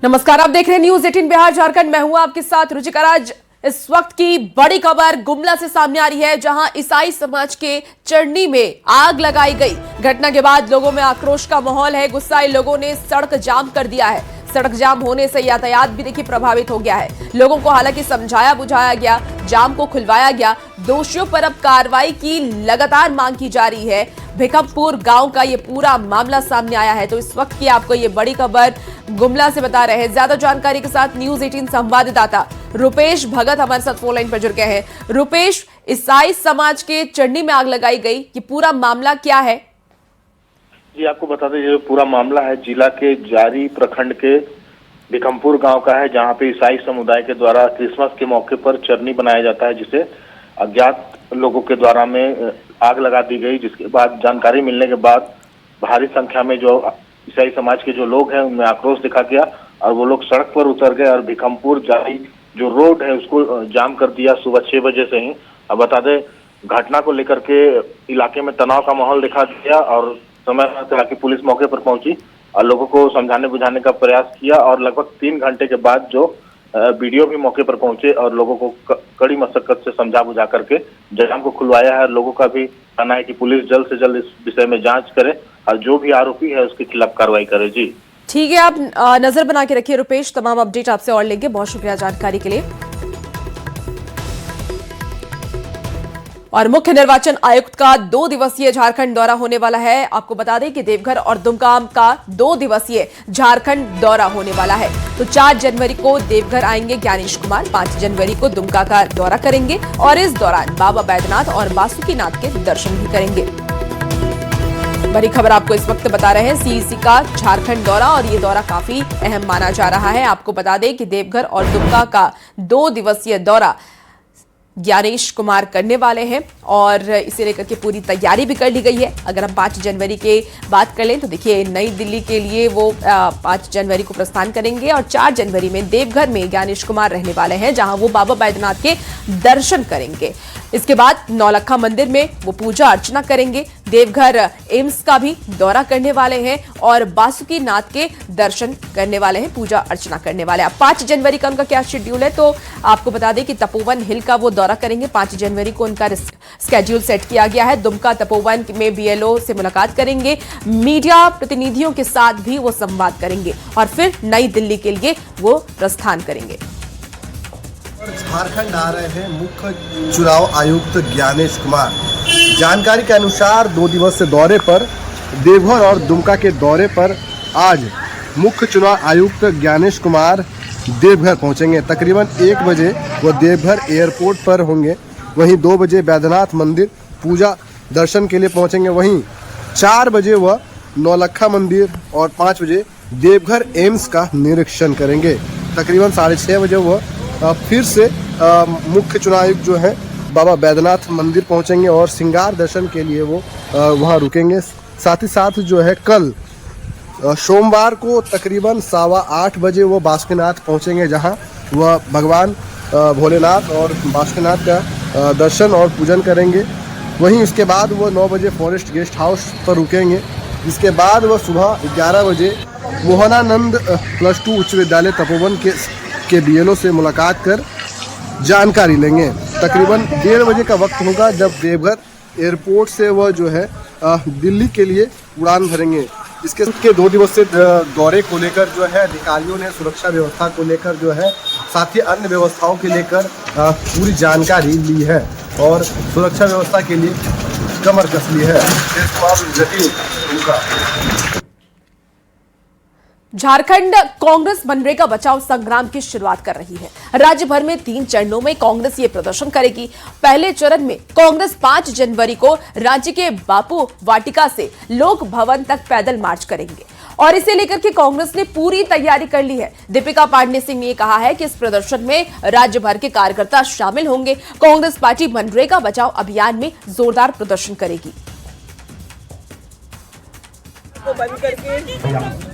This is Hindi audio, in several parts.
नमस्कार, आप देख रहे हैं न्यूज 18 बिहार झारखंड। मैं हूं आपके साथ रुचिका राज। इस वक्त की बड़ी खबर गुमला से सामने आ रही है, जहां ईसाई समाज के चरनी में आग लगाई गई। घटना के बाद लोगों में आक्रोश का माहौल है। गुस्साए लोगों ने सड़क जाम कर दिया है। सड़क जाम होने से यातायात भी देखिए प्रभावित हो गया है। लोगों को हालांकि समझाया बुझाया गया, जाम को खुलवाया गया। दोषियों पर अब कार्रवाई की लगातार मांग की जा रही है। भिकमपुर गांव का ये पूरा मामला सामने आया है। तो इस वक्त की आपको ये बड़ी खबर गुमला से बता रहे हैं। ज्यादा जानकारी के साथ न्यूज 18 संवाददाता रुपेश भगत हमारे साथ फोन लाइन पर जुड़ गए हैं। रुपेश, ईसाई समाज के चरनी में आग लगाई गई, ये पूरा मामला क्या है? जी, आपको बता दें, ये पूरा मामला है जिला के जारी प्रखंड के भिकमपुर गांव का है, जहां पे ईसाई समुदाय के द्वारा क्रिसमस के मौके पर चरनी बनाया जाता है, जिसे अज्ञात लोगों के द्वारा में आग लगा दी गई। जिसके बाद जानकारी मिलने के बाद भारी संख्या में जो ईसाई समाज के जो लोग हैं उनमें आक्रोश दिखा गया और वो लोग सड़क पर उतर गए और भिकमपुर जारी जो रोड है उसको जाम कर दिया सुबह 6 बजे से ही। अब बता दें, घटना को लेकर के इलाके में तनाव का माहौल दिखा दिया और समय की पुलिस मौके पर पहुंची और लोगों को समझाने बुझाने का प्रयास किया और लगभग 3 घंटे के बाद जो वीडियो भी मौके पर पहुंचे और लोगों को कड़ी मशक्कत से समझा बुझा करके जाम को खुलवाया है। लोगों का भी कहना है कि पुलिस जल्द से जल्द इस विषय में जांच करे और जो भी आरोपी है उसके खिलाफ कार्रवाई करे। जी ठीक है, आप नजर बना के रखिए रुपेश। तमाम अपडेट आपसे और लेंगे। बहुत शुक्रिया जानकारी के लिए। और मुख्य निर्वाचन आयुक्त का 2 दिवसीय झारखंड दौरा होने वाला है। आपको बता दें कि देवघर और दुमका का 2 दिवसीय झारखंड दौरा होने वाला है। तो 4 जनवरी को देवघर आएंगे ज्ञानेश कुमार, 5 जनवरी को दुमका का दौरा करेंगे और इस दौरान बाबा बैद्यनाथ और बासुकीनाथ के दर्शन भी करेंगे। बड़ी खबर आपको इस वक्त बता रहे हैं, सीईसी का झारखंड दौरा, और ये दौरा काफी अहम माना जा रहा है। आपको बता दें कि देवघर और दुमका का 2 दिवसीय दौरा ज्ञानेश कुमार करने वाले हैं और इसे लेकर के पूरी तैयारी भी कर ली गई है। अगर हम 5 जनवरी की बात कर लें तो देखिए, नई दिल्ली के लिए वो 5 जनवरी को प्रस्थान करेंगे और 4 जनवरी में देवघर में ज्ञानेश कुमार रहने वाले हैं, जहां वो बाबा बैद्यनाथ के दर्शन करेंगे। इसके बाद नौलखा मंदिर में वो पूजा अर्चना करेंगे। देवघर एम्स का भी दौरा करने वाले हैं और बासुकीनाथ के दर्शन करने वाले हैं, पूजा अर्चना करने वाले हैं। 5 जनवरी का उनका क्या शेड्यूल है, तो आपको बता दें कि तपोवन हिल का वो दौरा करेंगे। 5 जनवरी को उनका स्केड्यूल सेट किया गया है। दुमका तपोवन में बीएलओ से मुलाकात करेंगे, मीडिया प्रतिनिधियों के साथ भी वो संवाद करेंगे और फिर नई दिल्ली के लिए वो प्रस्थान करेंगे। झारखंड आ रहे हैं मुख्य चुनाव आयुक्त ज्ञानेश कुमार। जानकारी के अनुसार 2 दिवसीय दौरे पर देवघर और दुमका के दौरे पर आज मुख्य चुनाव आयुक्त ज्ञानेश कुमार देवघर पहुंचेंगे। तकरीबन 1 बजे वो देवघर एयरपोर्ट पर होंगे। वहीं 2 बजे बैद्यनाथ मंदिर पूजा दर्शन के लिए पहुंचेंगे। वहीं 4 बजे वह नौलखा मंदिर और 5 बजे देवघर एम्स का निरीक्षण करेंगे। तकरीबन 6:30 बजे वह फिर से मुख्य चुनाव आयुक्त जो है बाबा बैद्यनाथ मंदिर पहुंचेंगे और श्रृंगार दर्शन के लिए वो वहां रुकेंगे। साथ ही साथ जो है कल सोमवार को तकरीबन 8:15 बजे वो बासुकीनाथ पहुंचेंगे, जहां वह भगवान भोलेनाथ और बासुकीनाथ का दर्शन और पूजन करेंगे। वहीं इसके बाद वो 9 बजे फॉरेस्ट गेस्ट हाउस पर रुकेंगे। इसके बाद वह सुबह 11 बजे मोहनानंद +2 उच्च विद्यालय तपोवन के बीएलओ से मुलाकात कर जानकारी लेंगे। तकरीबन 1:30 बजे का वक्त होगा जब देवघर एयरपोर्ट से वह जो है दिल्ली के लिए उड़ान भरेंगे। इसके 2 दिवसीय दौरे को लेकर जो है अधिकारियों ने सुरक्षा व्यवस्था को लेकर जो है साथ ही अन्य व्यवस्थाओं के लेकर पूरी जानकारी ली है और सुरक्षा व्यवस्था के लिए कमर कस ली है। झारखंड कांग्रेस मनरेगा बचाओ संग्राम की शुरुआत कर रही है। राज्य भर में 3 चरणों में कांग्रेस ये प्रदर्शन करेगी। पहले चरण में कांग्रेस 5 जनवरी को राज्य के बापू वाटिका से लोक भवन तक पैदल मार्च करेंगे और इसे लेकर के कांग्रेस ने पूरी तैयारी कर ली है। दीपिका पांडे सिंह ने कहा है कि इस प्रदर्शन में राज्य भर के कार्यकर्ता शामिल होंगे। कांग्रेस पार्टी मनरेगा बचाओ अभियान में जोरदार प्रदर्शन करेगी। को बंद करके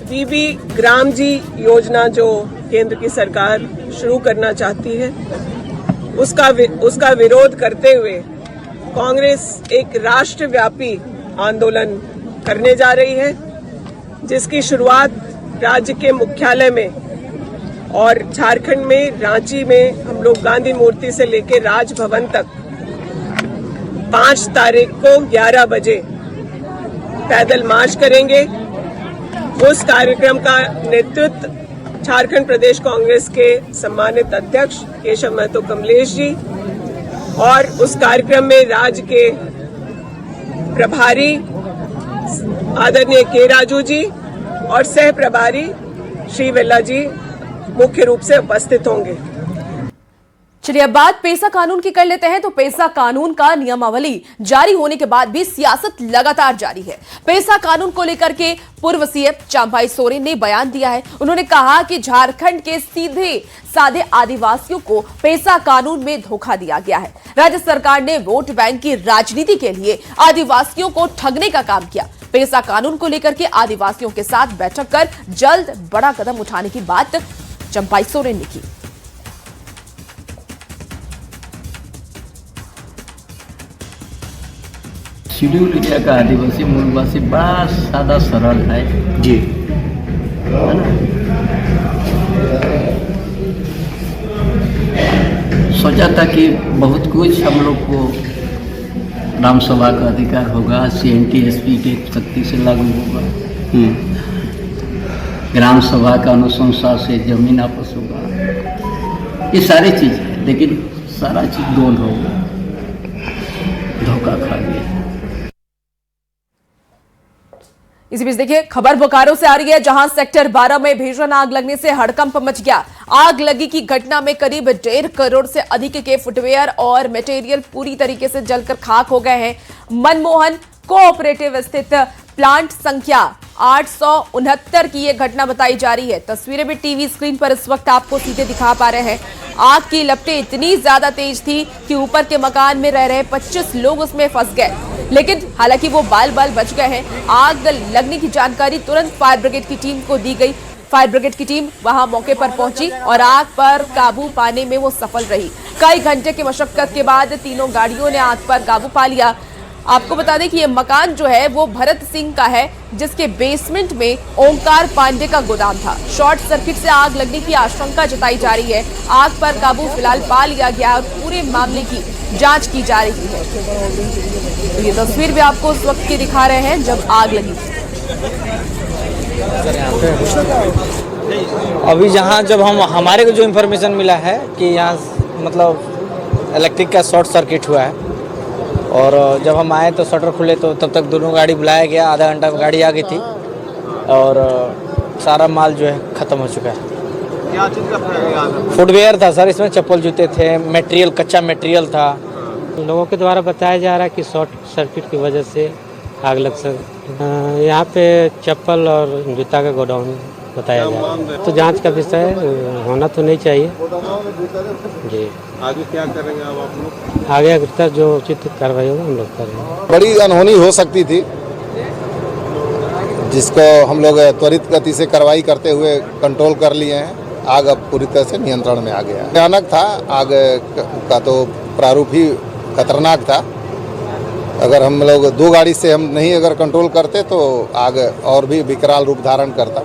बीबी ग्राम जी योजना जो केंद्र की सरकार शुरू करना चाहती है उसका विरोध करते हुए कांग्रेस एक राष्ट्रव्यापी आंदोलन करने जा रही है, जिसकी शुरुआत राज्य के मुख्यालय में और झारखंड में रांची में हम लोग गांधी मूर्ति से लेकर राजभवन तक 5 तारीख को 11 बजे पैदल मार्च करेंगे। उस कार्यक्रम का नेतृत्व झारखंड प्रदेश कांग्रेस के सम्मानित अध्यक्ष केशव महतो कमलेश जी और उस कार्यक्रम में राज्य के प्रभारी आदरणीय के राजू जी और सह प्रभारी श्री वेल्ला जी मुख्य रूप से उपस्थित होंगे। चलिए अब बात पेसा कानून की कर लेते हैं। तो पेसा कानून का नियमावली जारी होने के बाद भी सियासत लगातार जारी है। पेसा कानून को लेकर के पूर्व सीएम चांपाई सोरेन ने बयान दिया है। उन्होंने कहा कि झारखंड के सीधे साधे आदिवासियों को पेसा कानून में धोखा दिया गया है। राज्य सरकार ने वोट बैंक की राजनीति के लिए आदिवासियों को ठगने का काम किया। पेसा कानून को लेकर के आदिवासियों के साथ बैठक कर जल्द बड़ा कदम उठाने की बात चंपाई सोरेन ने की। शेड्यूल एरिया का आदिवासी मूलवासी बड़ा सादा सरल है जी, है ना। सोचा था कि बहुत कुछ हम लोग को ग्राम सभा का अधिकार होगा, CNTSP के शक्ति से लागू होगा, ग्राम सभा का अनुशंसा से जमीन आपस होगा, ये सारी चीज़ है। लेकिन सारा चीज़ गोल हो गया, धोखा खा गया। इसी बीच देखिए खबर बोकारो से आ रही है, जहां सेक्टर 12 में भीषण आग लगने से हड़कंप मच गया। आग लगी की घटना में करीब 1.5 करोड़ से अधिक के फुटवेयर और मटेरियल पूरी तरीके से जलकर खाक हो गए हैं। मनमोहन कोऑपरेटिव स्थित प्लांट संख्या 869 की यह घटना बताई जा रही है। तस्वीरें भी टीवी स्क्रीन पर इस वक्त आपको सीधे दिखा पा रहे हैं। आग की लपटें इतनी ज्यादा तेज थी कि ऊपर के मकान में रह रहे 25 लोग उसमें फंस गए, लेकिन हालांकि वो बाल बाल बच गए हैं। आग लगने की जानकारी तुरंत फायर ब्रिगेड की टीम को दी गई। फायर ब्रिगेड की टीम वहां मौके पर पहुंची और आग पर काबू पाने में वो सफल रही। कई घंटे की मशक्कत के बाद तीनों गाड़ियों ने आग पर काबू पा लिया। आपको बता दें कि ये मकान जो है वो भरत सिंह का है, जिसके बेसमेंट में ओंकार पांडे का गोदाम था। शॉर्ट सर्किट से आग लगने की आशंका जताई जा रही है। आग पर काबू फिलहाल पा लिया गया और पूरे मामले की जांच की जा रही है। तो ये तस्वीर भी आपको उस वक्त की दिखा रहे हैं जब आग लगी। अभी जहाँ जब हमारे को जो इन्फॉर्मेशन मिला है कि यहाँ मतलब इलेक्ट्रिक का शॉर्ट सर्किट हुआ है, और जब हम आए तो शटर खुले तो तब तक दोनों गाड़ी बुलाया गया। आधा घंटा में गाड़ी आ गई थी और सारा माल जो है ख़त्म हो चुका है। क्या चीज़ का फुटवेयर था सर, इसमें चप्पल जूते थे, मटेरियल कच्चा मटेरियल था। लोगों के द्वारा बताया जा रहा है कि शॉर्ट सर्किट की वजह से आग लग सकती। यहाँ पे चप्पल और जूता का गोडाउन बताया जा रहा है, तो जांच का विषय होना तो नहीं चाहिए जी। आगे क्या करेंगे अब आप लोग? आगे अगर जो उचित कार्रवाई होगा हम लोग करेंगे। बड़ी अनहोनी हो सकती थी, जिसको हम लोग त्वरित गति से कार्रवाई करते हुए कंट्रोल कर लिए हैं। आग अब पूरी तरह से नियंत्रण में आ गया है। भयानक था, आग का तो प्रारूप ही खतरनाक था। अगर हम लोग 2 गाड़ी से हम नहीं अगर कंट्रोल करते तो आग और भी विकराल रूप धारण करता।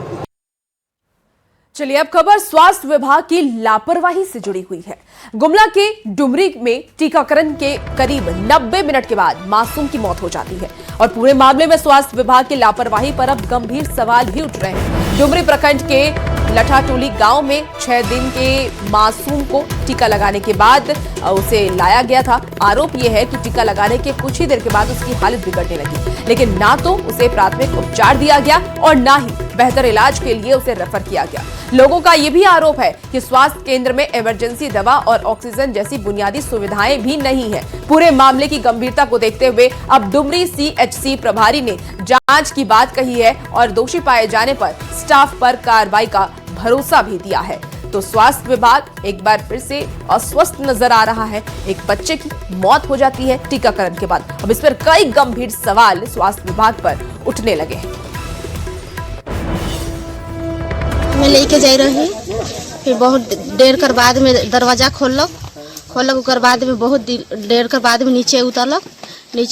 चलिए अब खबर स्वास्थ्य विभाग की लापरवाही से जुड़ी हुई है। गुमला के डुमरी में टीकाकरण के करीब 90 मिनट के बाद मासूम की मौत हो जाती है और पूरे मामले में स्वास्थ्य विभाग की लापरवाही पर अब गंभीर सवाल भी उठ रहे हैं। डुमरी प्रखंड के लठाटोली गांव में 6 दिन के मासूम को टीका लगाने के बाद उसे लाया गया था। आरोप यह है कि टीका लगाने के कुछ ही देर के बाद उसकी हालत बिगड़ने लगी, लेकिन ना तो उसे प्राथमिक उपचार दिया गया और ना ही बेहतर इलाज के लिए उसे रेफर किया गया। लोगों का यह भी आरोप है कि स्वास्थ्य केंद्र में इमरजेंसी दवा और ऑक्सीजन जैसी बुनियादी सुविधाएं भी नहीं है। पूरे मामले की गंभीरता को देखते हुए अब डुमरी CHC प्रभारी ने जांच की बात कही है और दोषी पाए जाने पर स्टाफ पर कार्रवाई का भरोसा भी दिया है। तो स्वास्थ्य विभाग एक बार फिर से अस्वस्थ नजर आ रहा है। एक बच्चे की मौत हो जाती है टीकाकरण के बाद। अब इस पर कई गंभीर सवाल स्वास्थ्य विभाग पर उठने लगे हैं। मैं लेके जा रही, फिर बहुत देर कर बाद में दरवाजा खोलक ओकर बाद में बहुत देर कर बाद में नीचे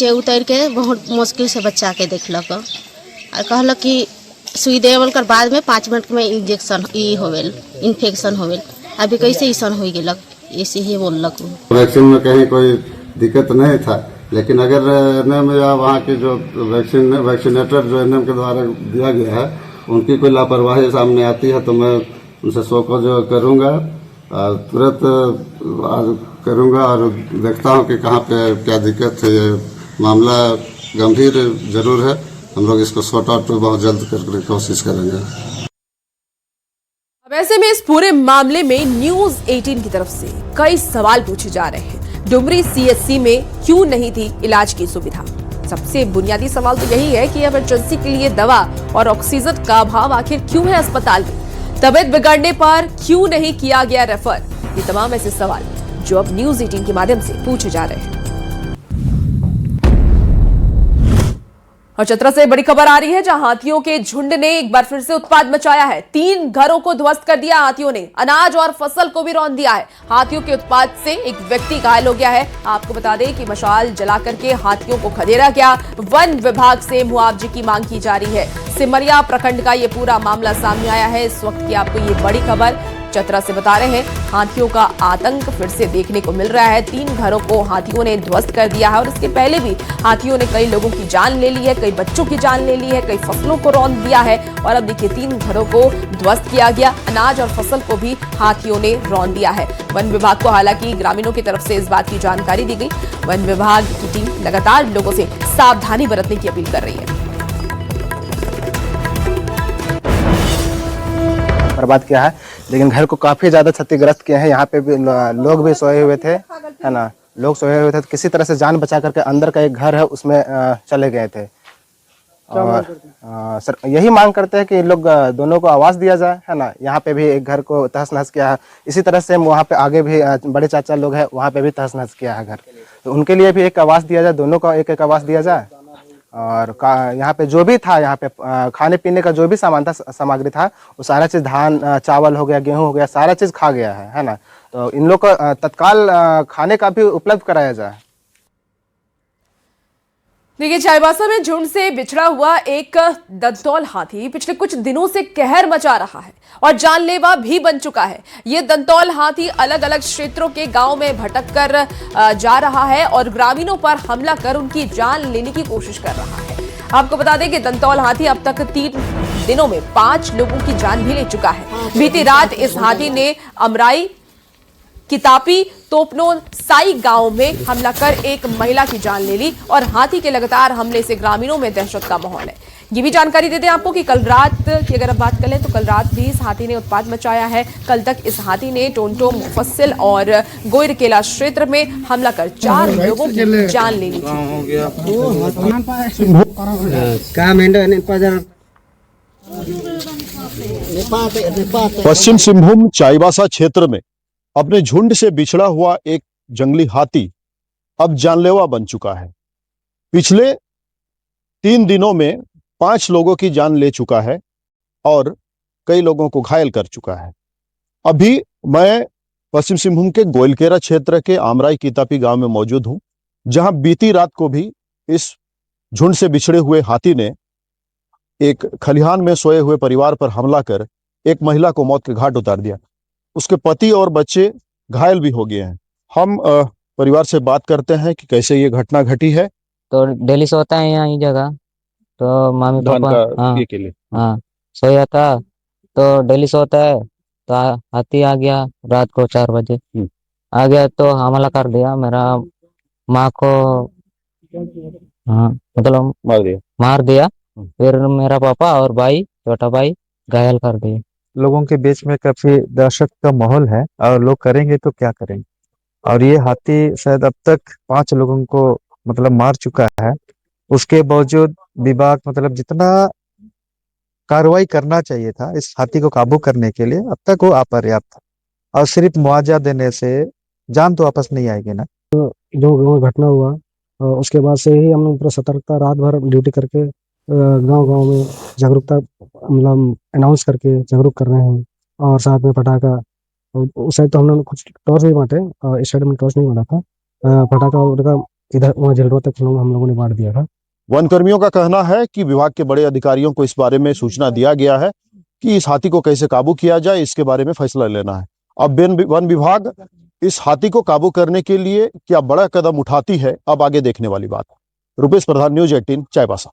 उतर के बहुत मुश्किल से बच्चा के देखलक और कहलक कि सुई देवल कर बाद में 5 मिनट में इंजेक्शन होवेल इन्फेक्शन होवेल। अभी कैसे ऐसा हो गेलक ऐसे ही बोलक। वैक्सीन में कहीं कोई दिक्कत नहीं था, लेकिन अगर एनएम या वहाँ के जो वैक्सीनेटर जो एनएम के द्वारा दिया गया है उनकी कोई लापरवाही सामने आती है तो मैं उनसे शो को जो करूँगा तुरंत करूँगा और देखता हूँ कि कहाँ पे क्या दिक्कत है। ये मामला गंभीर जरूर है, हम लोग इसको सॉर्ट आउट बहुत जल्द करने की कोशिश करेंगे। अब ऐसे में इस पूरे मामले में न्यूज 18 की तरफ से कई सवाल पूछे जा रहे हैं। डुमरी सीएचसी में क्यों नहीं थी इलाज की सुविधा? सबसे बुनियादी सवाल तो यही है कि इमरजेंसी के लिए दवा और ऑक्सीजन का अभाव आखिर क्यों है अस्पताल में? तबीयत बिगड़ने पर क्यों नहीं किया गया रेफर? ये तमाम ऐसे सवाल जो अब न्यूज 18 के माध्यम से पूछे जा रहे हैं। और चतरा से बड़ी खबर आ रही है, जहां हाथियों के झुंड ने एक बार फिर से उत्पात मचाया है। 3 घरों को ध्वस्त कर दिया हाथियों ने, अनाज और फसल को भी रौंद दिया है। हाथियों के उत्पात से एक व्यक्ति घायल हो गया है। आपको बता दें कि मशाल जला करके हाथियों को खदेड़ा गया। वन विभाग से मुआवजे की मांग की जा रही है। सिमरिया प्रखंड का ये पूरा मामला सामने आया है। इस वक्त की आपको ये बड़ी खबर चतरा से बता रहे हैं। हाथियों का आतंक फिर से देखने को मिल रहा है। 3 घरों को हाथियों ने ध्वस्त कर दिया है और इसके पहले भी हाथियों ने कई लोगों की जान ले ली है, कई बच्चों की जान ले ली है, कई फसलों को रौंद दिया है। और अब देखिए 3 घरों को ध्वस्त किया गया, अनाज और फसल को भी हाथियों ने रौंद दिया है। वन विभाग को हालांकि ग्रामीणों की तरफ से इस बात की जानकारी दी गई। वन विभाग की टीम लगातार लोगों से सावधानी बरतने की अपील कर रही है। बर्बाद किया है, लेकिन घर को काफी ज्यादा क्षतिग्रस्त किए हैं। यहाँ पे भी लोग भी सोए हुए थे, है ना, लोग सोए हुए थे। तो किसी तरह से जान बचा करके अंदर का एक घर है उसमें चले गए थे। और सर यही मांग करते हैं कि लोग दोनों को आवास दिया जाए, है ना। यहाँ पे भी एक घर को तहस नहस किया है। इसी तरह से वहाँ पे आगे भी बड़े चाचा लोग हैं, वहाँ पे भी तहस नहस किया है घर। तो उनके लिए भी एक आवास दिया जाए, दोनों का एक आवास दिया जाए। और यहाँ पे जो भी था, यहाँ पे खाने पीने का जो भी सामान था, सामग्री था, वो सारा चीज धान चावल हो गया, गेहूं हो गया, सारा चीज खा गया है ना। तो इन लोग को तत्काल खाने का भी उपलब्ध कराया जाए। देखिए, चाईबासा में झुंड से बिछड़ा हुआ एक दंतौल हाथी पिछले कुछ दिनों से कहर मचा रहा है और जानलेवा भी बन चुका है। ये दंतौल हाथी अलग अलग क्षेत्रों के गांव में भटक कर जा रहा है और ग्रामीणों पर हमला कर उनकी जान लेने की कोशिश कर रहा है। आपको बता दें कि दंतौल हाथी अब तक 3 दिनों में 5 लोगों की जान भी ले चुका है। बीती रात इस हाथी ने अमराई कितापी तोपनो साई गांव में हमला कर एक महिला की जान ले ली और हाथी के लगातार हमले से ग्रामीणों में दहशत का माहौल है। ये भी जानकारी देते हैं आपको कि कल रात की अगर आप बात करें तो कल रात भी इस हाथी ने उत्पात मचाया है। कल तक इस हाथी ने टोंटो, मुफस्सिल और गोयरकेला क्षेत्र में हमला कर 4 लोगों की जान ले ली थी। पश्चिम सिंहभूम चाईबासा क्षेत्र में अपने झुंड से बिछड़ा हुआ एक जंगली हाथी अब जानलेवा बन चुका है। पिछले 3 दिनों में 5 लोगों की जान ले चुका है और कई लोगों को घायल कर चुका है। अभी मैं पश्चिम सिंहभूम के गोयलकेरा क्षेत्र के आमराई कितापी गांव में मौजूद हूं, जहां बीती रात को भी इस झुंड से बिछड़े हुए हाथी ने एक खलिहान में सोए हुए परिवार पर हमला कर एक महिला को मौत के घाट उतार दिया। उसके पति और बच्चे घायल भी हो गए हैं। हम परिवार से बात करते हैं कि कैसे ये घटना घटी है। तो डेली सोता है यहाँ ये जगह, तो मामी पापा हाँ सोया था, तो डेली सोता है। तो हाथी आ गया रात को 4 बजे आ गया, तो हमला कर दिया। मेरा माँ को हाँ मतलब मार दिया। फिर मेरा पापा और भाई, छोटा भाई घायल कर दिया। लोगों के बीच में काफी दहशत का माहौल है और लोग करेंगे तो क्या करेंगे। और ये हाथी शायद अब तक 5 लोगों को मतलब मार चुका है। उसके बावजूद विभाग मतलब जितना कार्रवाई करना चाहिए था इस हाथी को काबू करने के लिए, अब तक वो अपर्याप्त था। और सिर्फ मुआवजा देने से जान तो वापस नहीं आएगी ना। जो गाँव घटना हुआ उसके बाद से ही हम लोग पूरा सतर्कता रात भर ड्यूटी करके गांव में जागरूकता मतलब अनाउंस करके जागरूक कर रहे हैं। और साथ में पटाखा, उस साइड तो हम लोग कुछ टॉर्च भी बांटे, इस साइड में टॉर्च नहीं बांटा था। पटाखा इधर वहाँ झलवा तक हम लोगों ने बांट दिया था। वन कर्मियों का कहना है कि विभाग के बड़े अधिकारियों को इस बारे में सूचना दिया गया है कि इस हाथी को कैसे काबू किया जाए, इसके बारे में फैसला लेना है। अब वन विभाग इस हाथी को काबू करने के लिए क्या बड़ा कदम उठाती है, अब आगे देखने वाली बात है। रुपेश प्रधान, न्यूज 18, चाईबासा।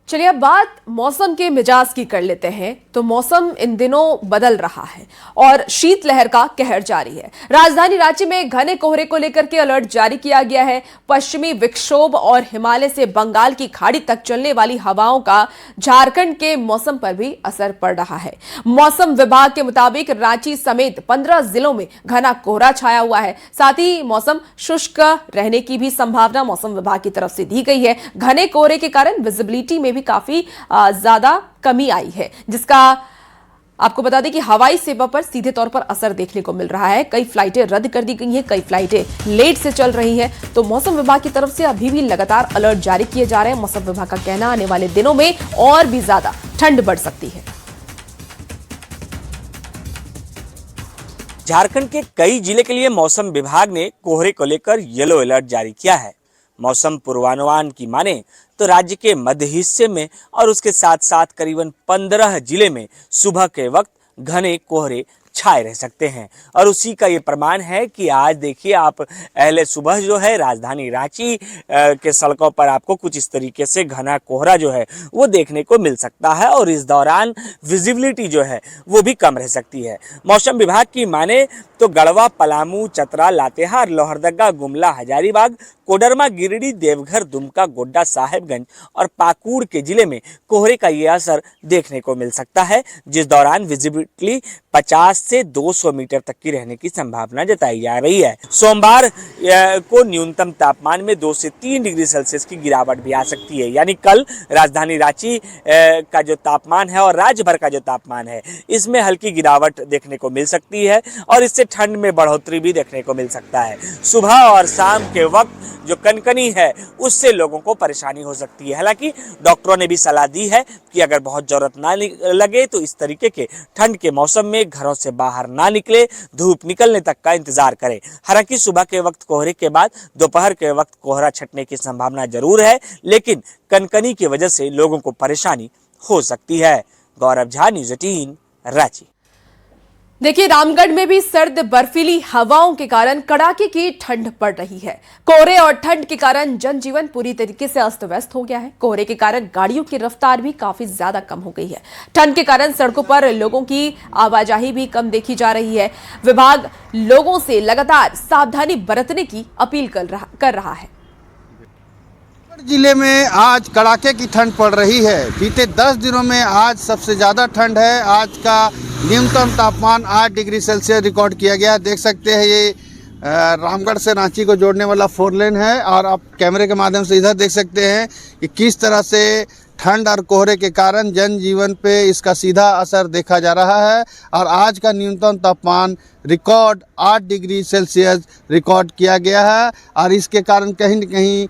चलिए अब बात मौसम के मिजाज की कर लेते हैं। तो मौसम इन दिनों बदल रहा है और शीतलहर का कहर जारी है। राजधानी रांची में घने कोहरे को लेकर के अलर्ट जारी किया गया है। पश्चिमी विक्षोभ और हिमालय से बंगाल की खाड़ी तक चलने वाली हवाओं का झारखंड के मौसम पर भी असर पड़ रहा है। मौसम विभाग के मुताबिक रांची समेत 15 जिलों में घना कोहरा छाया हुआ है। साथ ही मौसम शुष्क रहने की भी संभावना मौसम विभाग की तरफ से दी गई है। घने कोहरे के कारण विजिबिलिटी में भी काफी ज्यादा कमी आई है, जिसका आपको बता दें कि हवाई सेवा पर सीधे तौर पर असर देखने को मिल रहा है। कई फ्लाइटें रद्द कर दी गई हैं, कई फ्लाइटें लेट से चल रही हैं। तो मौसम विभाग की तरफ से अभी भी लगातार अलर्ट जारी किए जा रहे हैं। मौसम विभाग का कहना आने वाले दिनों में और भी ज्यादा ठंड बढ़ सकती है। झारखंड के कई जिले के लिए मौसम विभाग ने कोहरे को लेकर येलो अलर्ट जारी किया है। मौसम पूर्वानुमान की माने तो राज्य के मध्य हिस्से में और उसके साथ साथ करीबन 15 जिले में सुबह के वक्त घने कोहरे छाए रह सकते हैं। और उसी का ये प्रमाण है कि आज देखिए आप अहले सुबह जो है राजधानी रांची के सड़कों पर आपको कुछ इस तरीके से घना कोहरा जो है वो देखने को मिल सकता है और इस दौरान विजिबिलिटी जो है वो भी कम रह सकती है। मौसम विभाग की माने तो गढ़वा, पलामू, चतरा, लातेहार, लोहरदगा, गुमला, हजारीबाग, कोडरमा, गिरिडीह, देवघर, दुमका, गोड्डा, साहेबगंज और पाकुड़ के जिले में कोहरे का ये असर देखने को मिल सकता है, जिस दौरान विजिबिलिटी 50 से 200 मीटर तक की रहने की संभावना जताई जा रही है। सोमवार को न्यूनतम तापमान में 2 से 3 डिग्री सेल्सियस की गिरावट भी आ सकती है। यानी कल राजधानी रांची का जो तापमान है और राज्य भर का जो तापमान है इसमें हल्की गिरावट देखने को मिल सकती है और इससे ठंड में बढ़ोतरी भी देखने को मिल सकता है। सुबह और शाम के वक्त जो कनकनी है उससे लोगों को परेशानी हो सकती है। हालांकि डॉक्टरों ने भी सलाह दी है कि अगर बहुत जरूरत ना लगे तो इस तरीके के ठंड के मौसम में घरों से बाहर ना निकले, धूप निकलने तक का इंतजार करें। हालांकि सुबह के वक्त कोहरे के बाद दोपहर के वक्त कोहरा छटने की संभावना जरूर है, लेकिन कनकनी की वजह से लोगों को परेशानी हो सकती है। गौरव झा, न्यूज़ 18, रांची। देखिए, रामगढ़ में भी सर्द बर्फीली हवाओं के कारण कड़ाके की ठंड पड़ रही है। कोहरे और ठंड के कारण जनजीवन पूरी तरीके से अस्त व्यस्त हो गया है। कोहरे के कारण गाड़ियों की रफ्तार भी काफी ज्यादा कम हो गई है। ठंड के कारण सड़कों पर लोगों की आवाजाही भी कम देखी जा रही है। विभाग लोगों से लगातार सावधानी बरतने की अपील कर रहा है। जिले में आज कड़ाके की ठंड पड़ रही है। बीते 10 दिनों में आज सबसे ज़्यादा ठंड है। आज का न्यूनतम तापमान 8 डिग्री सेल्सियस रिकॉर्ड किया गया। देख सकते हैं ये रामगढ़ से रांची को जोड़ने वाला 4 लेन है और आप कैमरे के माध्यम से इधर देख सकते हैं कि किस तरह से ठंड और कोहरे के कारण जनजीवन पे इसका सीधा असर देखा जा रहा है। और आज का न्यूनतम तापमान रिकॉर्ड 8 डिग्री सेल्सियस रिकॉर्ड किया गया है और इसके कारण कहीं न कहीं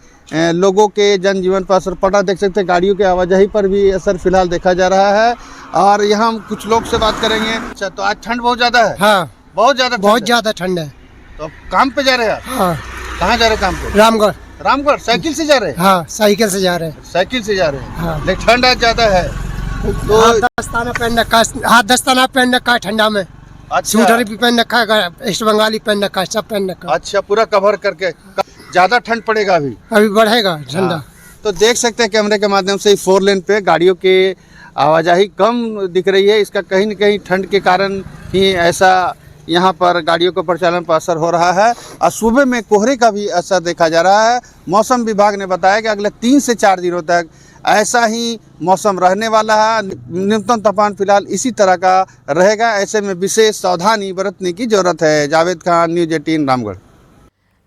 लोगों के जनजीवन पर असर पड़ा। देख सकते हैं गाड़ियों की आवाजाही पर भी असर फिलहाल देखा जा रहा है। और यहाँ हम कुछ लोग से बात करेंगे। अच्छा, तो आज ठंड बहुत ज़्यादा है? हाँ, बहुत ज़्यादा ठंड है। तो काम पे जा रहे हैं? हाँ। कहाँ जा रहे हैं काम पे? रामगढ़। रामगढ़ साइकिल से जा रहे हैं? हाँ, साइकिल से जा रहे हैं। साइकिल से जा रहे हैं। हाँ। लेकिन ठंड आज ज़्यादा है तो दस्ताना पहन रखा है ठंडा में। अच्छा, स्वेटर भी पहन रखा है, ईस्ट बंगाली पहन रखा है, सब पहन रखा है। अच्छा, पूरा कवर करके। ज़्यादा ठंड पड़ेगा अभी बढ़ेगा ठंडा। हाँ। तो देख सकते हैं कैमरे के माध्यम से 4 लेन पे गाड़ियों की आवाजाही कम दिख रही है। इसका कहीं न कहीं ठंड के कारण ही ऐसा यहाँ पर गाड़ियों के परिचालन पर असर हो रहा है। और सुबह में कोहरे का भी असर देखा जा रहा है। मौसम विभाग ने बताया कि अगले 3 से 4 दिनों तक ऐसा ही मौसम रहने वाला है। न्यूनतम तापमान फिलहाल इसी तरह का रहेगा। ऐसे में विशेष सावधानी बरतने की जरूरत है। जावेद खान, न्यूज़ 18, रामगढ़।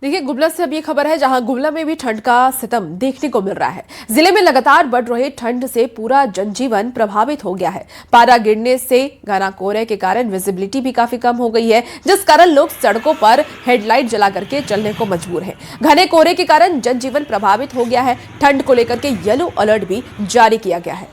देखिए, गुमला से अब ये खबर है जहां गुमला में भी ठंड का सितम देखने को मिल रहा है। जिले में लगातार बढ़ रहे ठंड से पूरा जनजीवन प्रभावित हो गया है। पारा गिरने से घना कोहरे के कारण विजिबिलिटी भी काफी कम हो गई है, जिस कारण लोग सड़कों पर हेडलाइट जला करके चलने को मजबूर हैं। घने कोहरे के कारण जनजीवन प्रभावित हो गया है। ठंड को लेकर के येलो अलर्ट भी जारी किया गया है।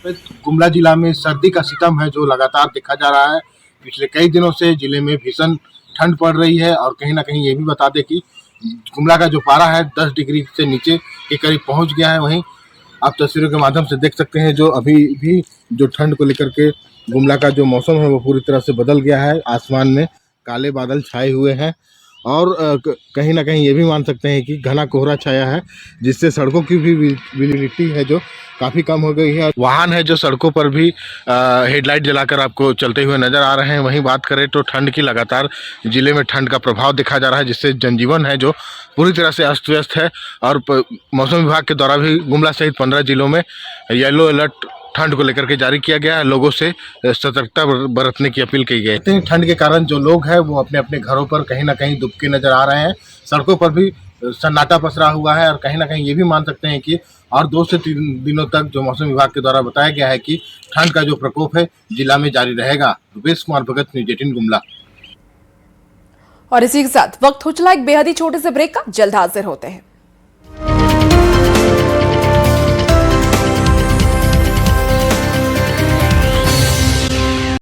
गुमला जिला में सर्दी का सितम है जो लगातार देखा जा रहा है। पिछले कई दिनों से जिले में भीषण ठंड पड़ रही है और कहीं ना कहीं ये भी बता दें कि गुमला का जो पारा है 10 डिग्री से नीचे के करीब पहुंच गया है। वहीं आप तस्वीरों के माध्यम से देख सकते हैं जो अभी भी जो ठंड को लेकर के गुमला का जो मौसम है वो पूरी तरह से बदल गया है। आसमान में काले बादल छाए हुए हैं और कहीं ना कहीं ये भी मान सकते हैं कि घना कोहरा छाया है, जिससे सड़कों की भी विजिबिलिटी है जो काफ़ी कम हो गई है। वाहन है जो सड़कों पर भी हेडलाइट जलाकर आपको चलते हुए नजर आ रहे हैं। वहीं बात करें तो ठंड की लगातार जिले में ठंड का प्रभाव देखा जा रहा है, जिससे जनजीवन है जो पूरी तरह से अस्त व्यस्त है। और मौसम विभाग के द्वारा भी गुमला सहित 15 जिलों में येलो अलर्ट ठंड को लेकर के जारी किया गया है। लोगों से सतर्कता बरतने की अपील की गई है। ठंड के कारण जो लोग हैं वो अपने अपने घरों पर कहीं ना कहीं दुबके नजर आ रहे हैं। सड़कों पर भी सन्नाटा पसरा हुआ है और कहीं ना कहीं ये भी मान सकते हैं कि और 2 से 3 दिनों तक जो मौसम विभाग के द्वारा बताया गया है कि ठंड का जो प्रकोप है जिला में जारी रहेगा। रुपेश कुमार भगत, न्यूज़ 18 गुमला। और इसी के साथ वक्त हो चला एक बेहद ही छोटे से ब्रेक का। जल्द हाजिर होते हैं।